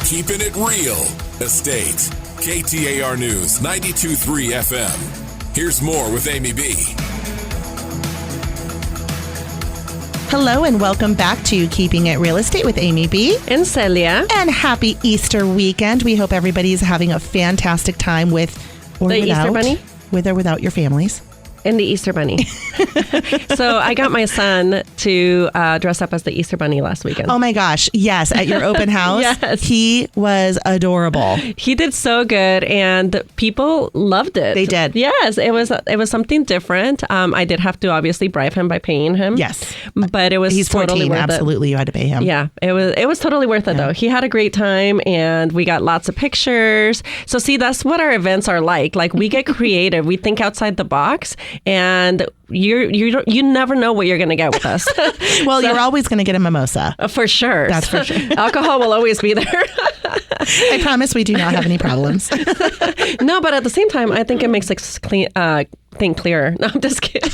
Keeping It Real Estate. KTAR News 92.3 FM. Here's more with Amy B. Hello and welcome back to Keeping It Real Estate with Amy B. And Celia. And happy Easter weekend. We hope everybody's having a fantastic time with or the without. Easter Bunny? With or without your families. And the Easter Bunny. So I got my son to dress up as the Easter Bunny last weekend. Oh my gosh. Yes. At your open house. Yes. He was adorable. He did so good and people loved it. They did. Yes. It was something different. I did have to obviously bribe him by paying him. Yes. But it was He's 14. totally worth Absolutely. it. You had to pay him. Yeah. It was totally worth it though. He had a great time and we got lots of pictures. So see, that's what our events are like. Like we get creative. We think outside the box. And you never know what you're going to get with us. Well, you're always going to get a mimosa. For sure. That's for sure. Alcohol will always be there. I promise we do not have any problems. No, but at the same time, I think it makes think clearer. No, I'm just kidding.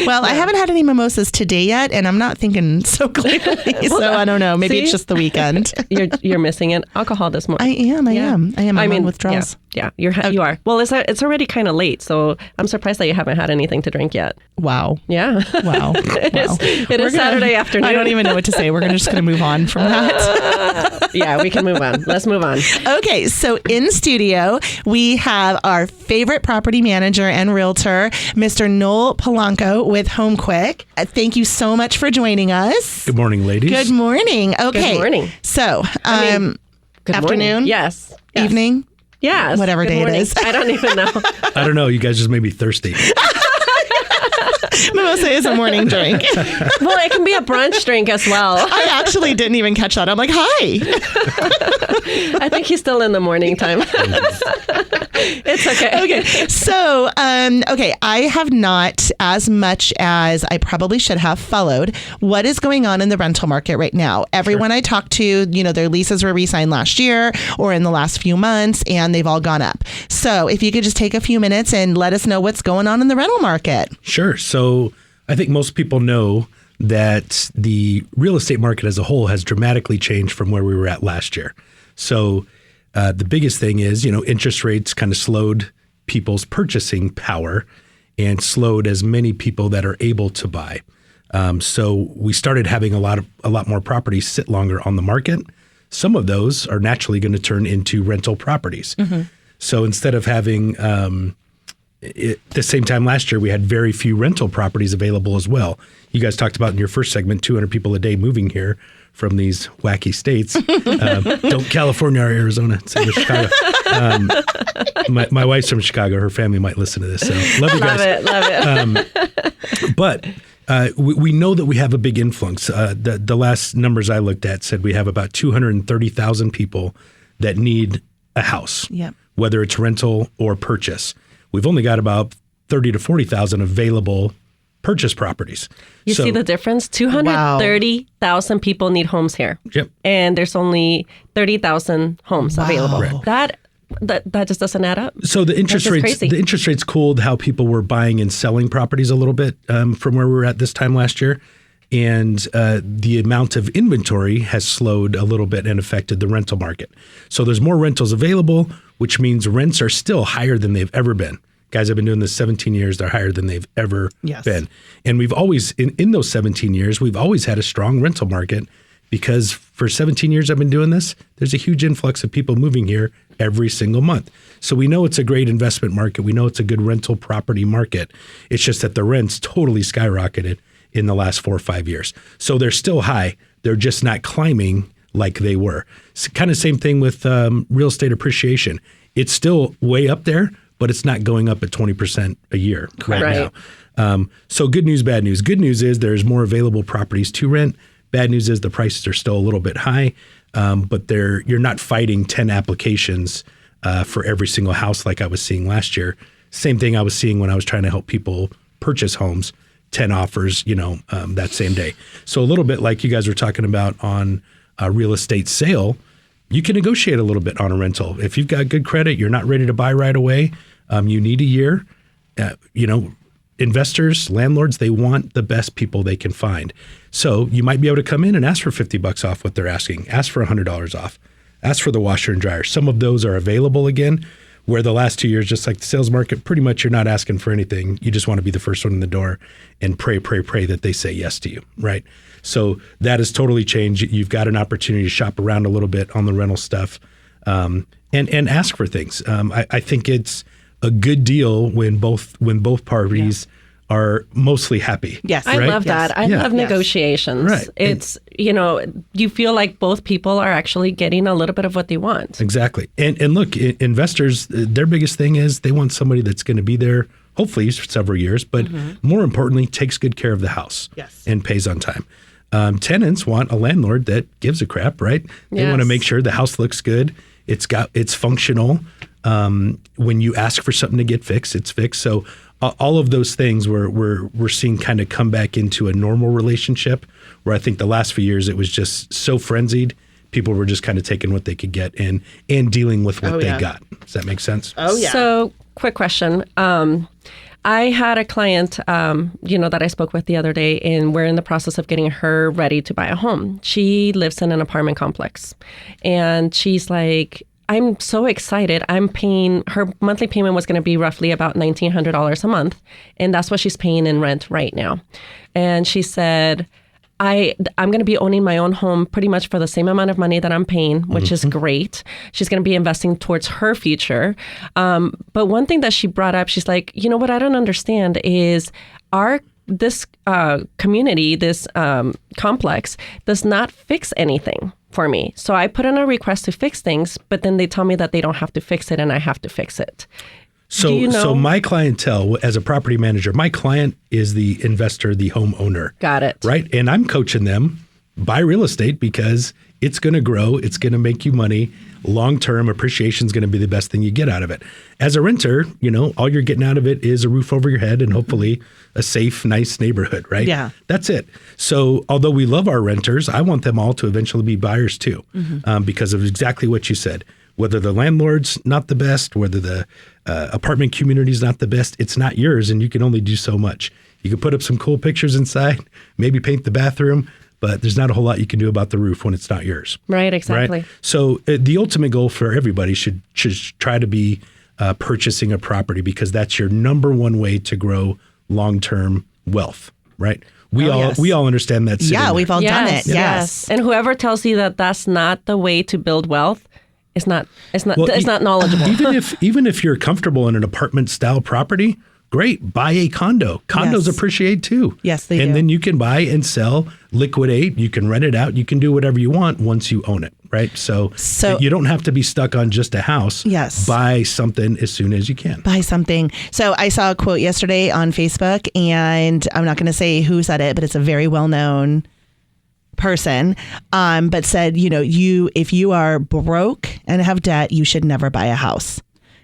Well, I haven't had any mimosas today yet, and I'm not thinking so clearly. So I don't know. Maybe it's just the weekend. You're missing it. Alcohol this morning. I am. I'm on withdrawals. Yeah, you are. Well, it's already kind of late, so I'm surprised that you haven't had anything to drink yet. Wow. Yeah. Wow. It is Saturday afternoon. I don't even know what to say. We're just going to move on from that. Yeah, we can move on. Let's move on. Okay, so in studio, we have our favorite property manager and realtor, Mr. Noel Pulanco with HomeQwik. Thank you so much for joining us. Good morning, ladies. Good morning. Okay. Good morning. So, Good afternoon? morning. Yes. Evening? Yes. Whatever Good day morning. it is. I don't even know. I don't know. You guys just made me thirsty. Mimosa is a morning drink. Well, it can be a brunch drink as well. I actually didn't even catch that. I'm like, hi. I think he's still in the morning time. It's okay. Okay. So, I have not, as much as I probably should have, followed what is going on in the rental market right now. Everyone I talked to, their leases were re-signed last year or in the last few months, and they've all gone up. So if you could just take a few minutes and let us know what's going on in the rental market. Sure. So I think most people know that the real estate market as a whole has dramatically changed from where we were at last year. So the biggest thing is, interest rates kind of slowed people's purchasing power and slowed as many people that are able to buy. So we started having a lot more properties sit longer on the market. Some of those are naturally going to turn into rental properties. Mm-hmm. So instead of having at the same time last year, we had very few rental properties available as well. You guys talked about in your first segment, 200 people a day moving here from these wacky states. Don't California or Arizona, same with Chicago. My wife's from Chicago. Her family might listen to this. So love you guys. Love it. But we know that we have a big influx. The last numbers I looked at said we have about 230,000 people that need a house, Yep. whether it's rental or purchase. We've only got about 30 to 40,000 available purchase properties. You see the difference? 230,000 people need homes here. Yep. And there's only 30,000 homes available. Right. That just doesn't add up. So the interest rates cooled how people were buying and selling properties a little bit from where we were at this time last year. And the amount of inventory has slowed a little bit and affected the rental market. So there's more rentals available, which means rents are still higher than they've ever been. Guys, I've been doing this 17 years. They're higher than they've ever been. And we've always, in those 17 years, we've always had a strong rental market because for 17 years I've been doing this, there's a huge influx of people moving here every single month. So we know it's a great investment market. We know it's a good rental property market. It's just that the rents totally skyrocketed in the last 4 or 5 years. So they're still high. They're just not climbing like they were. It's kind of same thing with real estate appreciation. It's still way up there, but it's not going up at 20% a year right now. So good news, bad news. Good news is there's more available properties to rent. Bad news is the prices are still a little bit high, but you're not fighting 10 applications for every single house like I was seeing last year. Same thing I was seeing when I was trying to help people purchase homes, 10 offers, that same day. So a little bit like you guys were talking about on a real estate sale, you can negotiate a little bit on a rental. If you've got good credit, you're not ready to buy right away, you need a year, investors, landlords, they want the best people they can find. So you might be able to come in and ask for $50 off what they're asking, ask for $100 off, ask for the washer and dryer. Some of those are available again, where the last 2 years, just like the sales market, pretty much you're not asking for anything. You just want to be the first one in the door and pray that they say yes to you, right? So that has totally changed. You've got an opportunity to shop around a little bit on the rental stuff and ask for things. I think it's a good deal when both parties are mostly happy. Yes. I love that. I love negotiations. Right. It's, you feel like both people are actually getting a little bit of what they want. Exactly. And look, investors, their biggest thing is they want somebody that's going to be there, hopefully for several years, but more importantly, takes good care of the house and pays on time. Tenants want a landlord that gives a crap, right? They want to make sure the house looks good. It's functional. When you ask for something to get fixed, it's fixed. So all of those things we're seeing kind of come back into a normal relationship, where I think the last few years it was just so frenzied. People were just kind of taking what they could get and dealing with what they got. Does that make sense? Oh, yeah. So, quick question. I had a client, that I spoke with the other day, and we're in the process of getting her ready to buy a home. She lives in an apartment complex, and she's like, I'm so excited. I'm paying, her monthly payment was going to be roughly about $1,900 a month. And that's what she's paying in rent right now. And she said, I'm going to be owning my own home pretty much for the same amount of money that I'm paying, which is great. She's going to be investing towards her future. But one thing that she brought up, she's like, what I don't understand is this community, this complex does not fix anything for me. So I put in a request to fix things, but then they tell me that they don't have to fix it and I have to fix it. So my clientele, as a property manager, my client is the investor, the homeowner. Got it. Right? And I'm coaching them, buy real estate because it's going to grow. It's going to make you money. Long-term appreciation is going to be the best thing you get out of it. As a renter, all you're getting out of it is a roof over your head and hopefully a safe, nice neighborhood, right? Yeah. That's it. So although we love our renters, I want them all to eventually be buyers too, because of exactly what you said. Whether the landlord's not the best, whether the apartment community's not the best, it's not yours and you can only do so much. You can put up some cool pictures inside, maybe paint the bathroom, but there's not a whole lot you can do about the roof when it's not yours. Right, exactly. Right? So the ultimate goal for everybody should try to be purchasing a property, because that's your number one way to grow long-term wealth, right? We all understand that. Yeah, we've all done it. Yes. And whoever tells you that that's not the way to build wealth is not knowledgeable. Even if you're comfortable in an apartment style property, great, buy a condo. Condos appreciate too. Yes, they do. And then you can buy and sell, liquidate, you can rent it out, you can do whatever you want once you own it, right? So you don't have to be stuck on just a house. Yes. Buy something as soon as you can. Buy something. So I saw a quote yesterday on Facebook, and I'm not going to say who said it, but it's a very well-known person, but said, if you are broke and have debt, you should never buy a house.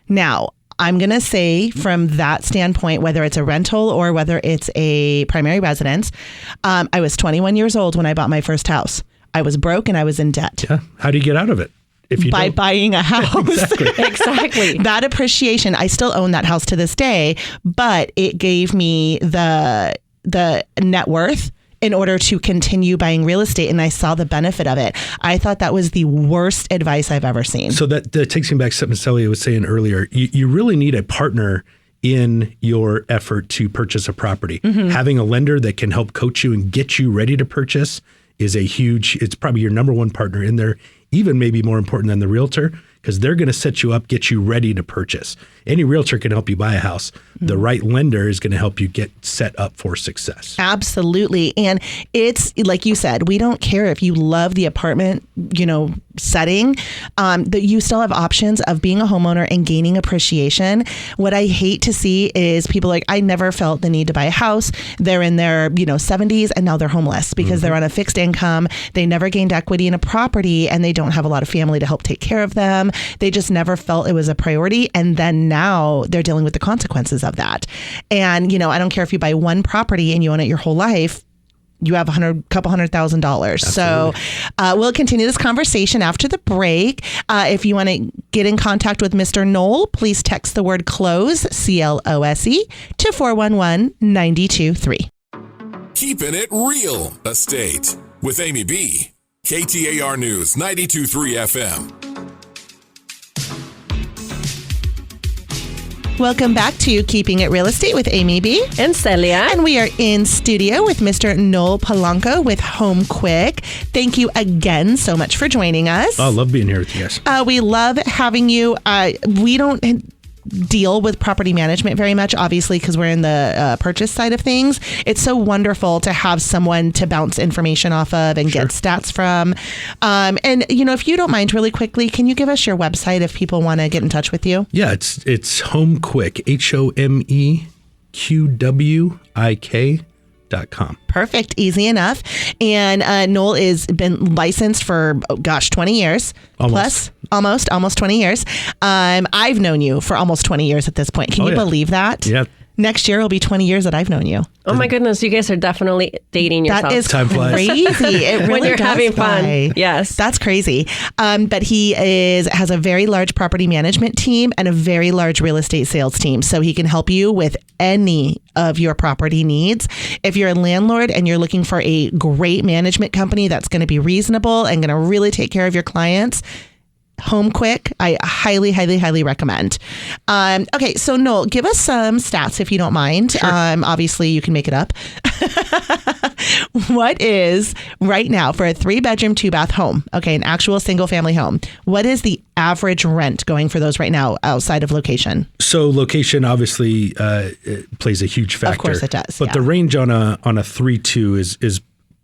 Now, I'm going to say from that standpoint, whether it's a rental or whether it's a primary residence, I was 21 years old when I bought my first house. I was broke and I was in debt. Yeah. How do you get out of it? By buying a house. Exactly. That appreciation, I still own that house to this day, but it gave me the net worth in order to continue buying real estate, and I saw the benefit of it. I thought that was the worst advice I've ever seen. So that takes me back to something Celia was saying earlier. You really need a partner in your effort to purchase a property. Having a lender that can help coach you and get you ready to purchase is it's probably your number one partner in there, even maybe more important than the realtor, because they're going to set you up, get you ready to purchase. Any realtor can help you buy a house. The right lender is going to help you get set up for success. Absolutely. And it's like you said, we don't care if you love the apartment, setting, that you still have options of being a homeowner and gaining appreciation. What I hate to see is people like, I never felt the need to buy a house. They're in their 70s and now they're homeless because they're on a fixed income. They never gained equity in a property and they don't have a lot of family to help take care of them. They just never felt it was a priority. And then now they're dealing with the consequences of that. And, I don't care if you buy one property and you own it your whole life, you have couple $100,000. So we'll continue this conversation after the break. If you want to get in contact with Mr. Noel, please text the word CLOSE, CLOSE, to 411-923. Keeping it real estate with Amy B. KTAR News 92.3 FM. Welcome back to Keeping It Real Estate with Amy B. And Celia. And we are in studio with Mr. Noel Pulanco with HomeQwik. Thank you again so much for joining us. I love being here with you guys. We love having you. We don't deal with property management very much, obviously, because we're in the purchase side of things. It's so wonderful to have someone to bounce information off of and get stats from. And, you know, if you don't mind, really quickly, can you give us your website if people want to get in touch with you? Yeah, it's HomeQwik, HomeQwik.com. Perfect. Easy enough. And Noel has been licensed for, 20 years. Almost 20 years. I've known you for almost 20 years at this point. Can you believe that? Yeah. Next year will be 20 years that I've known you. Oh my goodness, you guys are definitely dating yourself. That is Time flies. crazy. It really when you're does having fly. fun. Yes. That's crazy. But he has a very large property management team and a very large real estate sales team. So he can help you with any of your property needs. If you're a landlord and you're looking for a great management company that's going to be reasonable and going to really take care of your clients, HomeQwik, I highly, highly, highly recommend. Okay, so Noel, give us some stats if you don't mind. Sure. Obviously, you can make it up. What is right now for a 3-bedroom, 2-bath home? Okay, an actual single-family home. What is the average rent going for those right now outside of location? So location obviously it plays a huge factor. Of course it does. But the range on a 3.2 is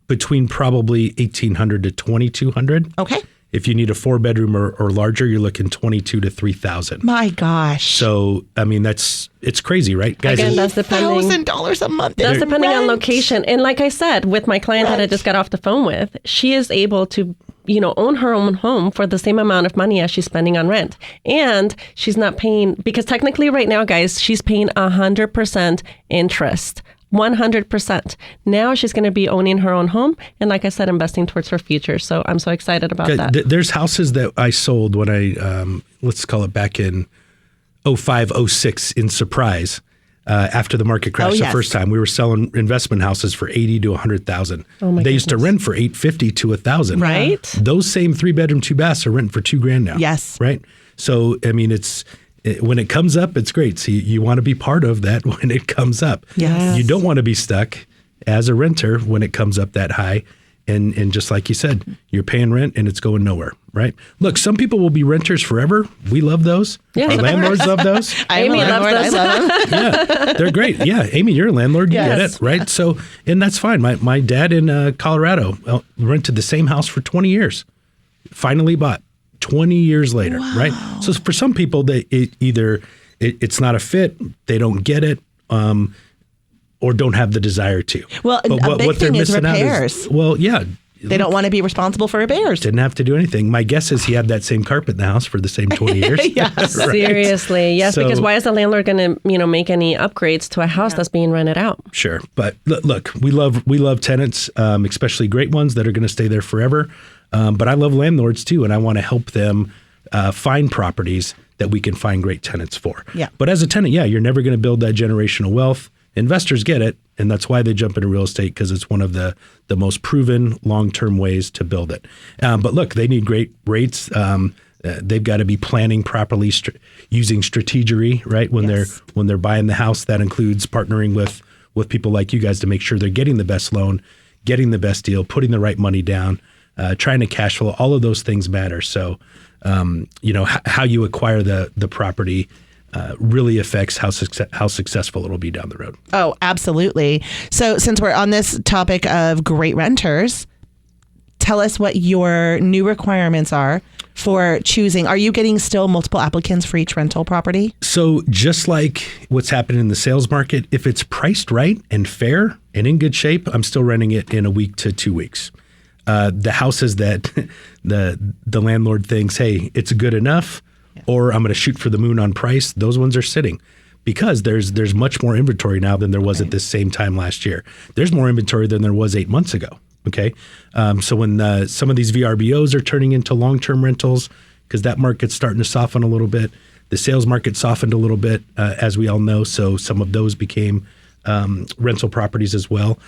between probably $1,800 to $2,200. Okay. If you need a 4-bedroom or larger, you're looking $22,000 to $3,000. My gosh. So, I mean, it's crazy, right? Guys, Again, that's depending. $1,000 a month. That's in depending on rent. location. And like I said, with my client that I just got off the phone with, she is able to, own her own home for the same amount of money as she's spending on rent. And she's not paying, because technically right now, guys, she's paying 100% interest. 100%. Now she's going to be owning her own home. And like I said, investing towards her future. So I'm so excited about that. There's houses that I sold when I, let's call it back in 05, 06 in Surprise. After the market crashed the first time, we were selling investment houses for $80,000 to $100,000. They used to rent for $850 to $1,000. Right. Those same 3-bedroom, 2-baths are renting for $2,000 now. Yes. Right. So I mean, when it comes up, it's great. So you want to be part of that when it comes up. Yes. You don't want to be stuck as a renter when it comes up that high. And just like you said, you're paying rent and it's going nowhere, right? Look, some people will be renters forever. We love those. Yeah. Our landlords love those. Amy loves I those. love them. Yeah, they're great. Yeah, Amy, you're a landlord. You get Yes. it, right? So, and that's fine. My dad in Colorado rented the same house for 20 years. Finally bought 20 years later, right? So for some people, it's not a fit. They don't get it. Or don't have the desire to. Well, but a big thing is repairs. Yeah. They don't want to be responsible for repairs. Didn't have to do anything. My guess is he had that same carpet in the house for the same 20 years. Yes. Right? Seriously. Yes, So- because why is the landlord going to, make any upgrades to a house that's being rented out? Sure. But look, we love tenants, especially great ones that are going to stay there forever. But I love landlords too, and I want to help them find properties that we can find great tenants for. Yeah. But as a tenant, you're never going to build that generational wealth. Investors get it, and that's why they jump into real estate, because it's one of the most proven long-term ways to build it. But look, they need great rates. They've got to be planning properly, using strategery, right? When they're buying the house, that includes partnering with people like you guys to make sure they're getting the best loan, getting the best deal, putting the right money down, trying to cash flow. All of those things matter. So, how you acquire the property really affects how successful it'll be down the road. Oh, absolutely. So since we're on this topic of great renters, tell us what your new requirements are for choosing. Are you getting still multiple applicants for each rental property? So just like what's happening in the sales market, if it's priced right and fair and in good shape, I'm still renting it in a week to 2 weeks. The houses that the landlord thinks, hey, it's good enough, or I'm going to shoot for the moon on price, those ones are sitting, because there's much more inventory now than there was at this same time last year. There's more inventory than there was 8 months ago. Okay. So when some of these VRBOs are turning into long-term rentals, because that market's starting to soften a little bit. The sales market softened a little bit, as we all know. So some of those became rental properties as well.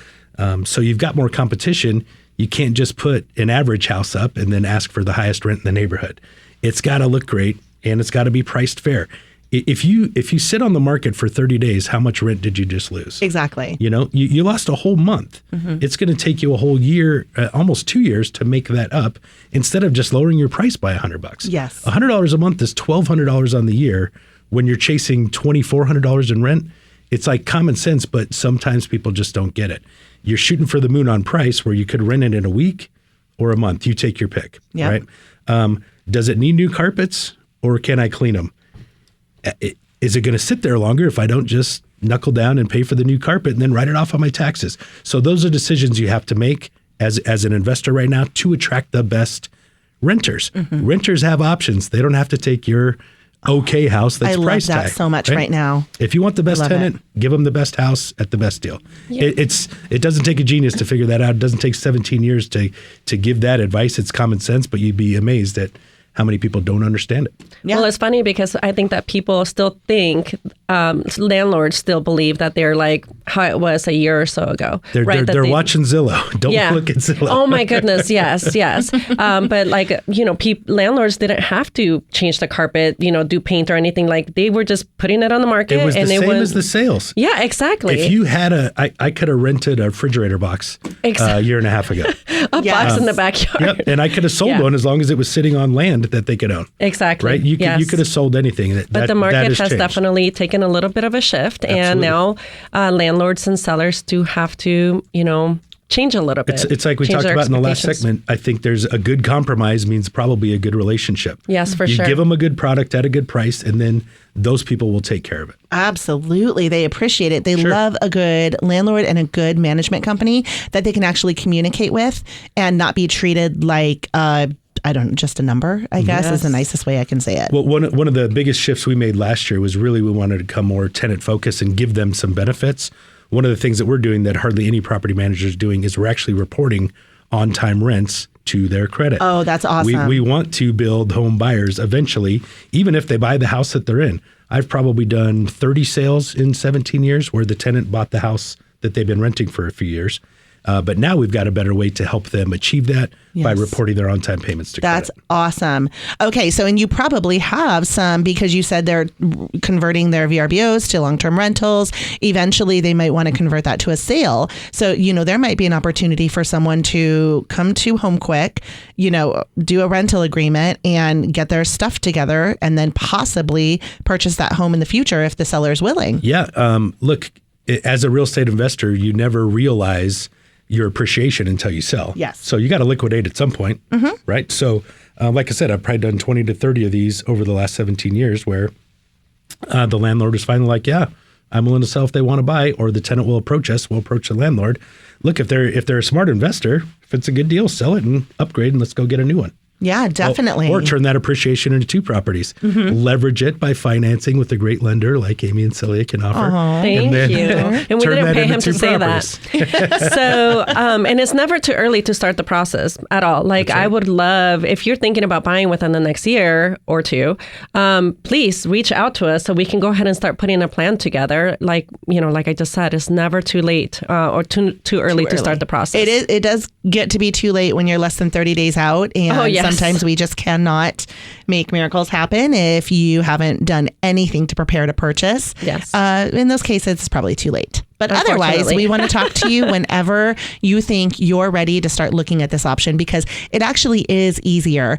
So you've got more competition. You can't just put an average house up and then ask for the highest rent in the neighborhood. It's got to look great, and it's got to be priced fair. If you sit on the market for 30 days, how much rent did you just lose? Exactly. You lost a whole month. It's going to take you a whole year, almost 2 years to make that up, instead of just lowering your price by $100. Yes. $100 a month is $1,200 on the year. When you're chasing $2,400 in rent, it's like common sense, but sometimes people just don't get it. You're shooting for the moon on price where you could rent it in a week or a month. You take your pick, right? Does it need new carpets, or can I clean them? Is it going to sit there longer if I don't just knuckle down and pay for the new carpet and then write it off on my taxes? So those are decisions you have to make as an investor right now to attract the best renters. Renters have options. They don't have to take your okay house that's price tag. I love that so much right now. If you want the best tenant, give them the best house at the best deal. Yeah. It doesn't take a genius to figure that out. It doesn't take 17 years to give that advice. It's common sense, but you'd be amazed at how many people don't understand it. Yeah. Well, it's funny because I think that people still think, landlords still believe that they're like how it was a year or so ago. They're watching Zillow. Don't look at Zillow. Oh my goodness, yes. But landlords didn't have to change the carpet, do paint or anything. Like they were just putting it on the market. It was the same as the sales. Yeah, exactly. If you had I could have rented a refrigerator box a year and a half ago. a box in the backyard. Yep, and I could have sold one as long as it was sitting on land that they could own. Exactly. Right? You could have sold anything. But the market has definitely taken a little bit of a shift. Absolutely. And now landlords and sellers do have to, change a little bit. It's like we talked about in the last segment. I think there's a good compromise means probably a good relationship. Yes, for sure. You give them a good product at a good price, and then those people will take care of it. Absolutely. They appreciate it. They love a good landlord and a good management company that they can actually communicate with and not be treated like just a number, I guess, is the nicest way I can say it. Well, one of the biggest shifts we made last year was really we wanted to become more tenant focused and give them some benefits. One of the things that we're doing that hardly any property manager is doing is we're actually reporting on-time rents to their credit. Oh, that's awesome. We want to build home buyers eventually, even if they buy the house that they're in. I've probably done 30 sales in 17 years where the tenant bought the house that they've been renting for a few years. But now we've got a better way to help them achieve that by reporting their on-time payments to credit. That's awesome. Okay, so and you probably have some because you said they're converting their VRBOs to long-term rentals. Eventually, they might want to convert that to a sale. So, there might be an opportunity for someone to come to HomeQwik, do a rental agreement and get their stuff together and then possibly purchase that home in the future if the seller is willing. Yeah. Look, as a real estate investor, you never realize your appreciation until you sell. Yes. So you got to liquidate at some point, right? So like I said, I've probably done 20 to 30 of these over the last 17 years where the landlord is finally like, yeah, I'm willing to sell if they want to buy, or the tenant will approach us, we'll approach the landlord. Look, if they're a smart investor, if it's a good deal, sell it and upgrade and let's go get a new one. Yeah, definitely. Or turn that appreciation into 2 properes. Leverage it by financing with a great lender like Amy and Celia can offer. Thank you. And we didn't pay him to say that. So, and it's never too early to start the process at all. Like I would love, if you're thinking about buying within the next year or two, please reach out to us so we can go ahead and start putting a plan together. Like, like I just said, it's never too late or too early to start the process. It does get to be too late when you're less than 30 days out. And sometimes we just cannot make miracles happen if you haven't done anything to prepare to purchase. Yes. In those cases, it's probably too late. But otherwise, we want to talk to you whenever you think you're ready to start looking at this option because it actually is easier.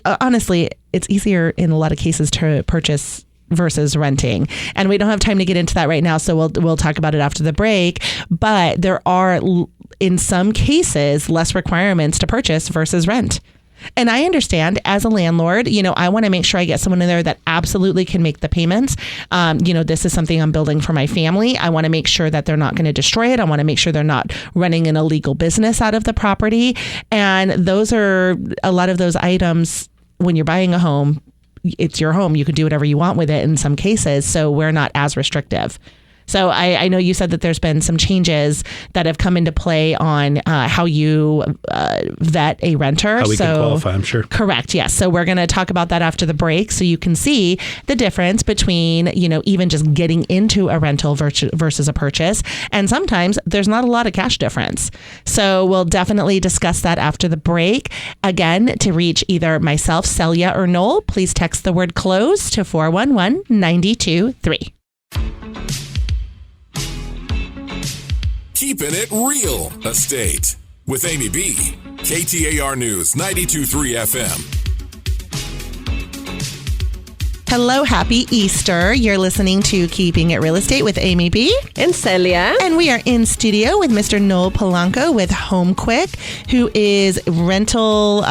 Honestly, it's easier in a lot of cases to purchase versus renting. And we don't have time to get into that right now, so we'll talk about it after the break. But there are, in some cases, less requirements to purchase versus rent. And I understand as a landlord, I want to make sure I get someone in there that absolutely can make the payments. This is something I'm building for my family. I want to make sure that they're not going to destroy it. I want to make sure they're not running an illegal business out of the property. And those are a lot of those items when you're buying a home. It's your home. You can do whatever you want with it in some cases. So we're not as restrictive. So I know you said that there's been some changes that have come into play on how you vet a renter. How we can qualify, I'm sure. Correct. Yes. So we're going to talk about that after the break, so you can see the difference between, even just getting into a rental versus a purchase. And sometimes there's not a lot of cash difference. So we'll definitely discuss that after the break. Again, to reach either myself, Celia, or Noel, please text the word close to 411-923. Keeping it real estate with Amy B. KTAR News 92.3 FM. Hello, happy Easter. You're listening to Keeping It Real Estate with Amy B. And Celia. And we are in studio with Mr. Noel Pulanco with HomeQwik, who is rental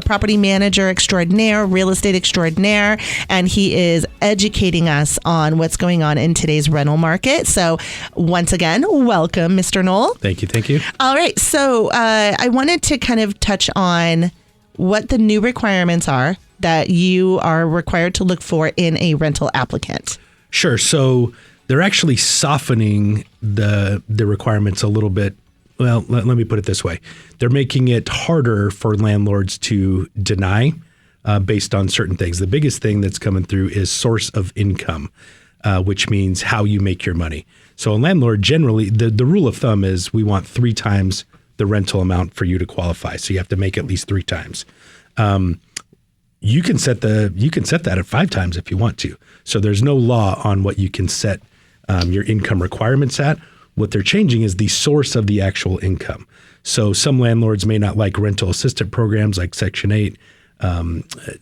property manager extraordinaire, real estate extraordinaire, and he is educating us on what's going on in today's rental market. So once again, welcome, Mr. Noel. Thank you. Thank you. All right. So I wanted to kind of touch on what the new requirements are that you are required to look for in a rental applicant. Sure. So they're actually softening the requirements a little bit. Well, let me put it this way. They're making it harder for landlords to deny based on certain things. The biggest thing that's coming through is source of income, which means how you make your money. So a landlord generally, the rule of thumb is we want 3 times the rental amount for you to qualify. So you have to make at least 3 times. You can set that at 5 times if you want to. So there's no law on what you can set your income requirements at. What they're changing is the source of the actual income. So some landlords may not like rental assistance programs like Section 8,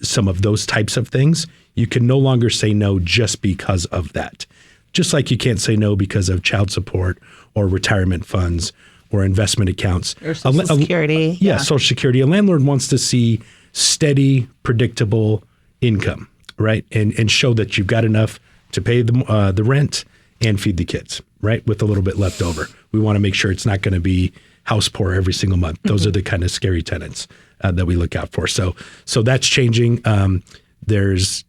some of those types of things. You can no longer say no just because of that. Just like you can't say no because of child support or retirement funds or investment accounts. Or Social Security. Yeah, Social Security. A landlord wants to see steady, predictable income, right? And show that you've got enough to pay the rent and feed the kids, right? With a little bit left over. We want to make sure it's not going to be house poor every single month. Those are the kind of scary tenants that we look out for. So that's changing. There's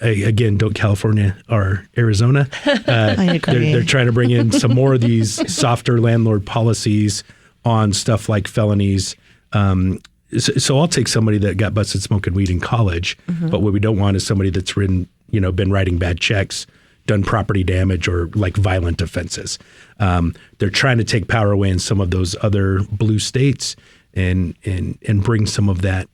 again, don't California or Arizona. I agree. They're trying to bring in some more of these softer landlord policies on stuff like felonies. So I'll take somebody that got busted smoking weed in college, but what we don't want is somebody that's been writing bad checks, done property damage, or like violent offenses. They're trying to take power away in some of those other blue states and bring some of that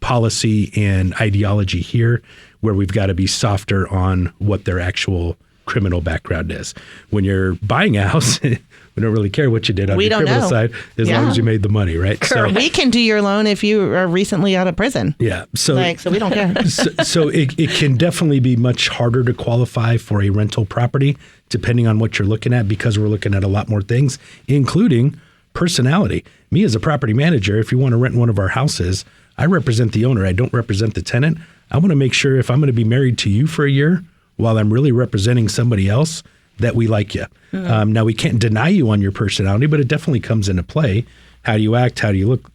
policy and ideology here, where we've got to be softer on what their actual criminal background is. When you're buying a house, we don't really care what you did on the criminal side, as long as you made the money, right? So we can do your loan if you are recently out of prison. Yeah. So we don't care. So it can definitely be much harder to qualify for a rental property, depending on what you're looking at, because we're looking at a lot more things, including personality. Me as a property manager, if you want to rent one of our houses, I represent the owner. I don't represent the tenant. I want to make sure if I'm going to be married to you for a year, while I'm really representing somebody else, that we like you. Now, we can't deny you on your personality, but it definitely comes into play. How do you act? How do you look?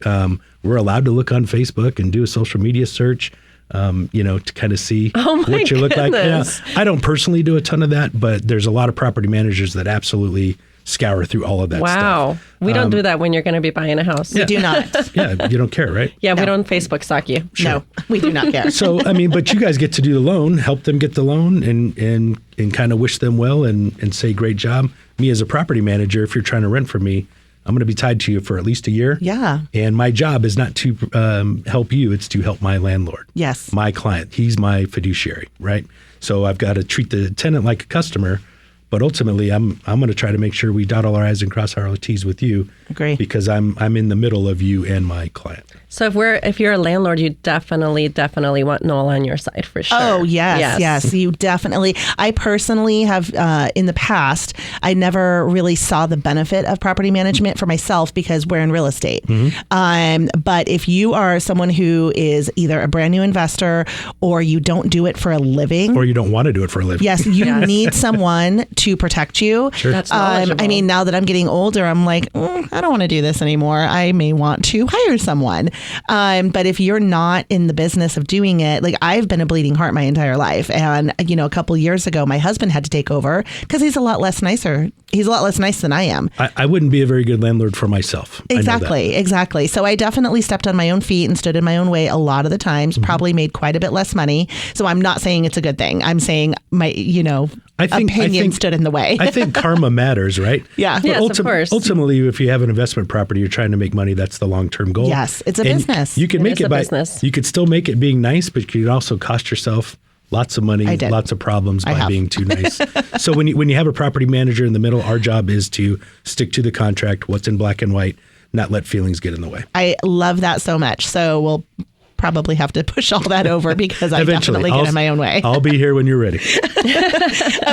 We're allowed to look on Facebook and do a social media search, to kind of see what you look like. Yeah, I don't personally do a ton of that, but there's a lot of property managers that absolutely scour through all of that stuff. Wow. We don't do that when you're going to be buying a house. We do not. Yeah, you don't care, right? Yeah, we don't Facebook stalk you. Sure. No, we do not care. So, but you guys get to do the loan, help them get the loan, and kind of wish them well and say, great job. Me as a property manager, if you're trying to rent from me, I'm going to be tied to you for at least a year. Yeah. And my job is not to help you, it's to help my landlord. Yes. My client. He's my fiduciary, right? So I've got to treat the tenant like a customer. But ultimately, I'm going to try to make sure we dot all our I's and cross our T's with you. Agree. Because I'm in the middle of you and my client. So if you're a landlord, you definitely want Noel on your side for sure. Oh, yes. You definitely. I personally have, in the past, I never really saw the benefit of property management for myself because we're in real estate. But if you are someone who is either a brand new investor or you don't do it for a living. Or you don't want to do it for a living. Yes, you need someone to protect you. Sure. That's knowledgeable. I mean, now that I'm getting older, I'm like, I don't want to do this anymore. I may want to hire someone. But if you're not in the business of doing it, like I've been a bleeding heart my entire life. And, a couple years ago, my husband had to take over because he's a lot less nicer. He's a lot less nice than I am. I wouldn't be a very good landlord for myself. Exactly. So I definitely stepped on my own feet and stood in my own way a lot of the times, probably made quite a bit less money. So I'm not saying it's a good thing. I'm saying my, opinion stood in the way. I think karma matters, right? Yeah. But Yes, of course. Ultimately, if you have an investment property, you're trying to make money. That's the long-term goal. Yes, it's a And business. You can It make is it a by business. You could still make it being nice, but you could also cost yourself lots of money, I did. lots of problems I by have. being too nice. So when you have a property manager in the middle, our job is to stick to the contract, what's in black and white, not let feelings get in the way. I love that so much. So we'll probably have to push all that over because I Eventually, definitely get in my own way. I'll be here when you're ready.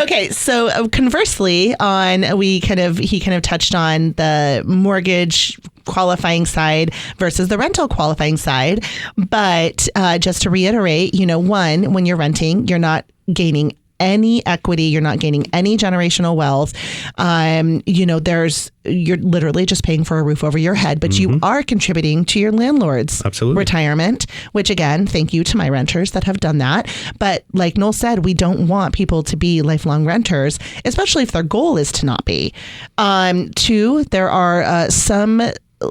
Okay, so conversely, he kind of touched on the mortgage qualifying side versus the rental qualifying side. But just to reiterate, one, when you're renting, you're not gaining any equity, you're not gaining any generational wealth. You're literally just paying for a roof over your head, but you are contributing to your landlord's Absolutely. retirement, which again, thank you to my renters that have done that. But like Noel said, we don't want people to be lifelong renters, especially if their goal is to not be. Two, there are some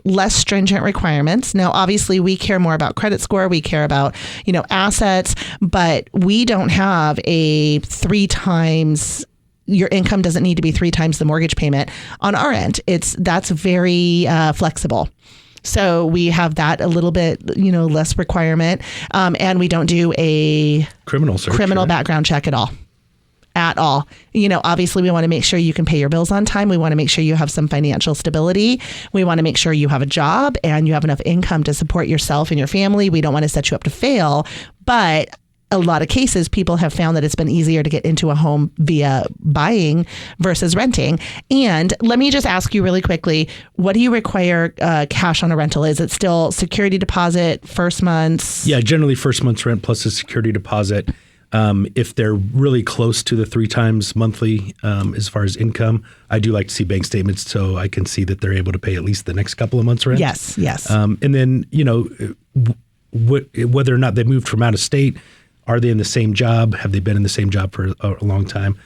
less stringent requirements. Now, obviously, we care more about credit score. We care about, assets, but we don't have a 3 times. Your income doesn't need to be 3 times the mortgage payment on our end. That's very flexible. So we have that a little bit, less requirement. And we don't do a Criminal search. criminal right? background check at all. Obviously we want to make sure you can pay your bills on time. We want to make sure you have some financial stability. We want to make sure you have a job and you have enough income to support yourself and your family. We don't want to set you up to fail, but a lot of cases, people have found that it's been easier to get into a home via buying versus renting. And let me just ask you really quickly, what do you require cash on a rental? Is it still security deposit, first month's? Yeah, generally first month's rent plus a security deposit. If they're really close to the 3 times monthly as far as income, I do like to see bank statements so I can see that they're able to pay at least the next couple of months' rent. Yes. And then, whether or not they moved from out of state, are they in the same job? Have they been in the same job for a long time?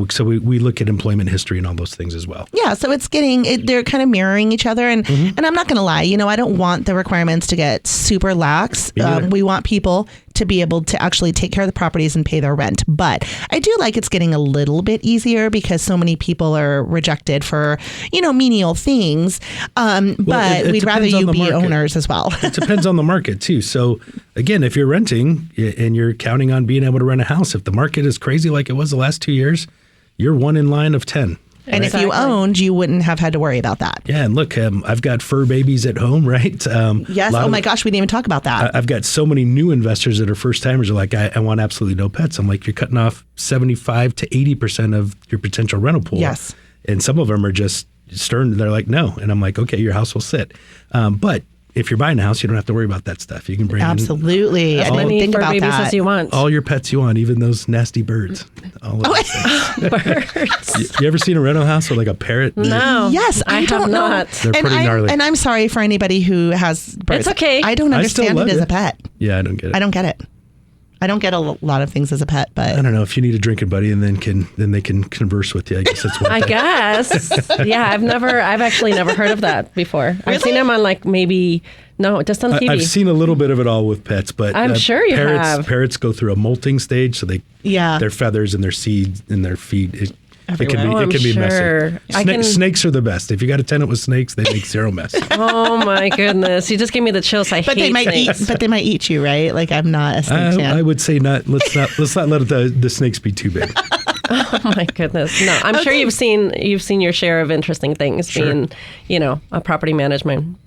So we look at employment history and all those things as well. Yeah, so they're kind of mirroring each other. And I'm not going to lie, I don't want the requirements to get super lax. We want people to be able to actually take care of the properties and pay their rent. But I do like it's getting a little bit easier because so many people are rejected for, menial things. But we'd rather you be market. owners as well. It depends on the market too. So again, if you're renting and you're counting on being able to rent a house, if the market is crazy like it was the last 2 years, you're 1 in line of 10. And if you owned, you wouldn't have had to worry about that. Yeah, and look, I've got fur babies at home, right? Yes. Oh my gosh, we didn't even talk about that. I've got so many new investors that are first timers are like, I want absolutely no pets. I'm like, you're cutting off 75 to 80% of your potential rental pool. Yes. And some of them are just stern. They're like, no. And I'm like, okay, your house will sit. But if you're buying a house, you don't have to worry about that stuff. You can bring Absolutely. As I didn't many think fur about babies that. as you want. in all your pets you want, even those nasty birds. All of those things. Birds. You ever seen a rental house with like a parrot? No. Yes, I have don't know. not. They're pretty gnarly. And I'm sorry for anybody who has birds. It's okay. I don't I still understand love it as it. a pet. Yeah, I don't get it. I don't get it. I don't get a lot of things as a pet, but I don't know if you need a drinking buddy and then they can converse with you. I guess that's one I thing. guess. Yeah, I've actually never heard of that before. I've seen them on just on TV. I've seen a little bit of it all with pets, but I'm sure you parrots, have. Parrots go through a molting stage, so their feathers and their seeds and their feet. It Everywhere. can be sure. messy. Snakes are the best. If you got a tenant with snakes, they make zero mess. Oh my goodness! You just gave me the chills. but hate they might snakes. They might eat you, right? Like I'm not a snake fan. I would say not. Let's not let the snakes be too big. Oh my goodness! No, I'm sure you've seen your share of interesting things. Sure. Being, a property management,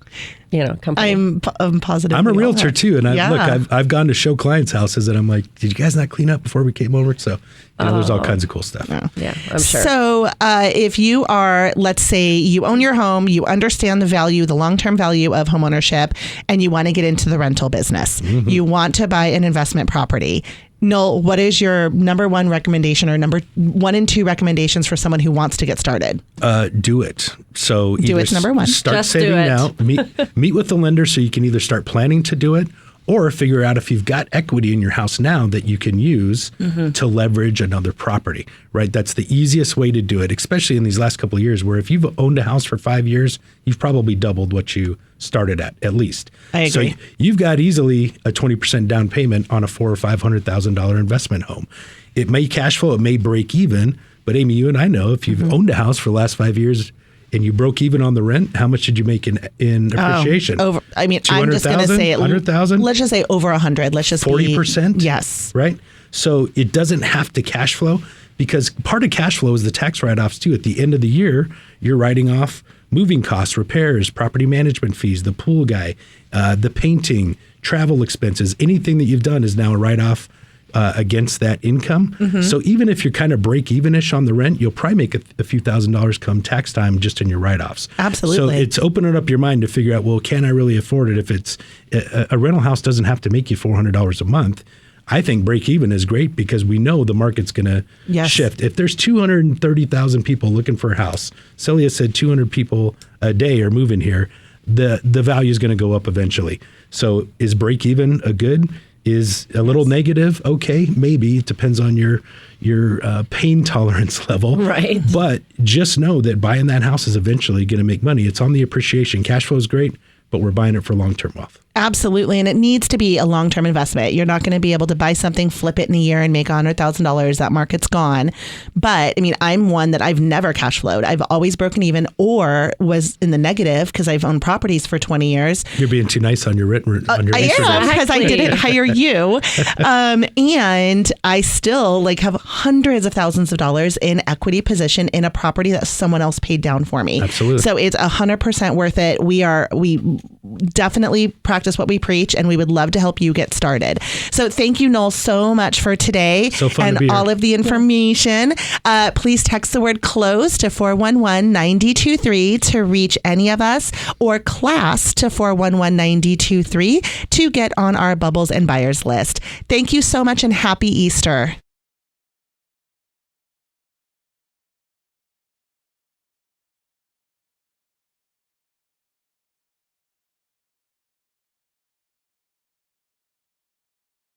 company. I'm positive. I'm a we all realtor have. too, and Yeah. I've gone to show clients' houses, and I'm like, did you guys not clean up before we came over? So there's all kinds of cool stuff. Yeah, I'm sure. So if you are, let's say you own your home, you understand the long-term value of homeownership, and you want to get into the rental business, you want to buy an investment property. Noel, what is your number one recommendation or number 1 and 2 recommendations for someone who wants to get started? Do it. So do it's number 1. Start Just saving do it. now. Meet with the lender so you can either start planning to do it or figure out if you've got equity in your house now that you can use to leverage another property, right? That's the easiest way to do it, especially in these last couple of years where if you've owned a house for 5 years, you've probably doubled what you started at least. I agree. So you've got easily a 20% down payment on a $400,000 or $500,000 investment home. It may cash flow, it may break even, but Amy, you and I know if you've owned a house for the last 5 years and you broke even on the rent, how much did you make in appreciation? I'm just going to say it. 100,000? Let's just say over 100. Let's just 40%? Yes. Right? So it doesn't have to cash flow because part of cash flow is the tax write-offs too. At the end of the year, you're writing off moving costs, repairs, property management fees, the pool guy, the painting, travel expenses. Anything that you've done is now a write-off against that income. So even if you're kind of break-even-ish on the rent, you'll probably make a few $1,000s come tax time just in your write-offs. Absolutely. So it's opening up your mind to figure out, well, can I really afford it? If it's a rental house doesn't have to make you $400 a month. I think break-even is great because we know the market's going to shift. If there's 230,000 people looking for a house, Celia said 200 people a day are moving here, the value is going to go up eventually. So is break-even a good? Is a little negative? Okay, maybe. It depends on your pain tolerance level. Right. But just know that buying that house is eventually going to make money. It's on the appreciation. Cash flow is great, but we're buying it for long-term wealth. Absolutely. And it needs to be a long-term investment. You're not going to be able to buy something, flip it in a year and make $100,000. That market's gone. But I mean, I'm one that I've never cash flowed. I've always broken even or was in the negative because I've owned properties for 20 years. You're being too nice on your Instagram. I am because I didn't hire you. And I still have hundreds of thousands of dollars in equity position in a property that someone else paid down for me. Absolutely. So it's 100% worth it. We definitely practice what we preach, and we would love to help you get started. So thank you, Noel, so much for today so fun and to be all here. of the information. Please text the word CLOSE to 411-923 to reach any of us, or class to 411-923 to get on our Bubbles and Buyers list. Thank you so much and happy Easter.